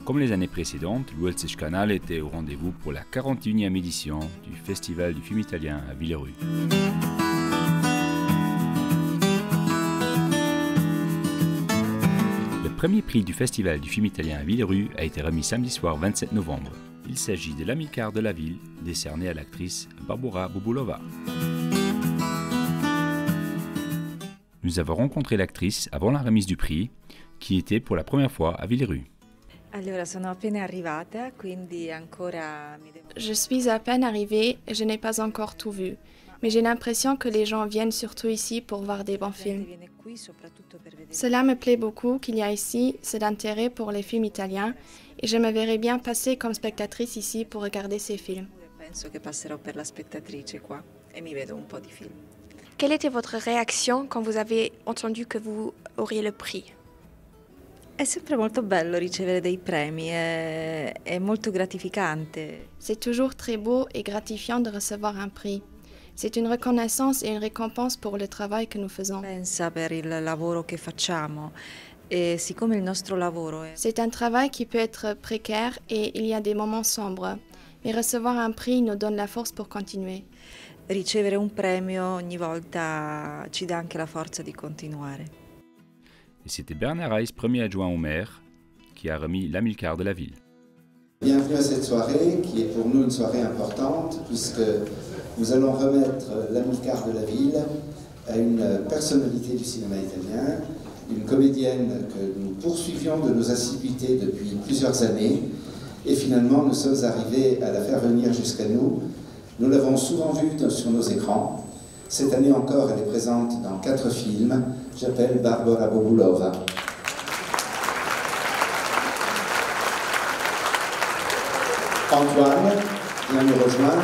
Comme les années précédentes, l'Uelzig Canal était au rendez-vous pour la 41e édition du Festival du film italien à Villerue. Le premier prix du Festival du film italien à Villerue a été remis samedi soir 27 novembre. Il s'agit de l'Amilcar de la ville, décerné à l'actrice Barbora Bobulova. Nous avons rencontré l'actrice avant la remise du prix, qui était pour la première fois à Villerue. Je suis à peine arrivée et je n'ai pas encore tout vu, mais j'ai l'impression que les gens viennent surtout ici pour voir des bons films. Cela me plaît beaucoup qu'il y a ici cet intérêt pour les films italiens et je me verrai bien passer comme spectatrice ici pour regarder ces films. Quelle était votre réaction quand vous avez entendu que vous auriez le prix? C'est toujours très beau et gratifiant de recevoir un prix. C'est une reconnaissance et une récompense pour le travail que nous faisons. C'est un travail qui peut être précaire et il y a des moments sombres. Mais recevoir un prix nous donne la force pour continuer. Ricevere un premio ogni volta ci dà anche la forza di continuare. Et c'était Bernard Reiss, premier adjoint au maire, qui a remis l'Amilcar de la ville. Bienvenue à cette soirée qui est pour nous une soirée importante puisque nous allons remettre l'Amilcar de la ville à une personnalité du cinéma italien, une comédienne que nous poursuivions de nos assiduités depuis plusieurs années et finalement nous sommes arrivés à la faire venir jusqu'à nous. Nous l'avons souvent vue sur nos écrans. Cette année encore, elle est présente dans 4 films. J'appelle Barbora Bobulova. Antoine vient nous rejoindre.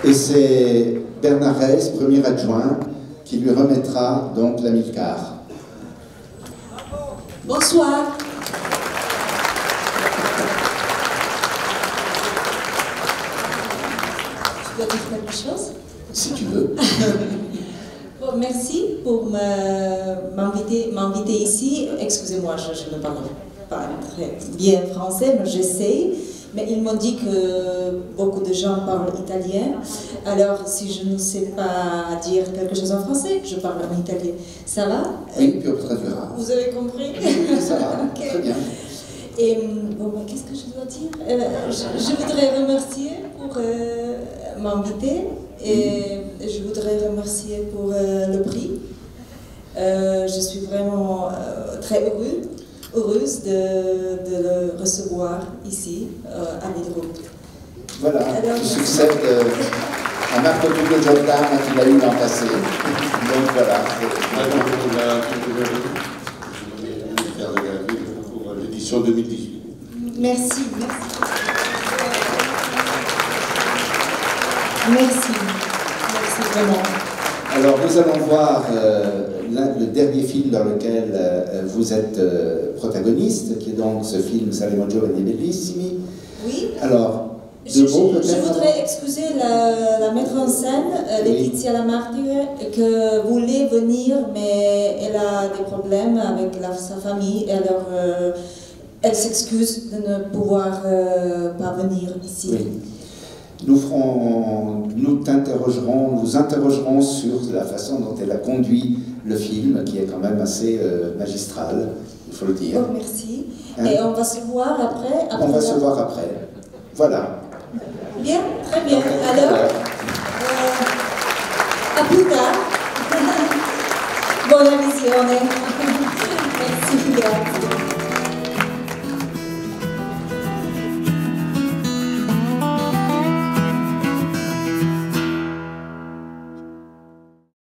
Et c'est Bernard Reiss, premier adjoint, qui lui remettra donc l'Amilcar. Bonsoir. Tu dois dire quelque chose? Si tu veux. Bon, merci pour m'inviter ici. Excusez-moi, je ne parle pas très bien français, mais j'essaie. Mais ils m'ont dit que beaucoup de gens parlent italien. Alors, si je ne sais pas dire quelque chose en français, je parle en italien. Ça va? Oui, puis on traduira. Vous avez compris? Oui, ça va, okay. Très bien. Et bon, qu'est-ce que je dois dire? Je voudrais remercier pour m'inviter et je voudrais remercier pour le prix. Je suis vraiment très heureuse de le recevoir ici à Villerue. Voilà, qui succède à Marco Tullio Giordano qui l'a eu l'an passé. Donc voilà. Pour l'édition 2018. Merci. Merci vraiment. Alors nous allons voir le dernier film dans lequel vous êtes protagoniste, qui est donc ce film Saremo Giovani e Bellissimi. Oui. Alors, je voudrais excuser la mettre en scène, Laetitia Lamartine, qui voulait venir, mais elle a des problèmes avec sa famille, et alors elle s'excuse de ne pouvoir pas venir ici. Oui. Nous interrogerons sur la façon dont elle a conduit le film, qui est quand même assez magistral, il faut le dire. Oh, merci. Hein? Et on va se voir après. On va se voir après. Voilà. Bien, très bien. Alors.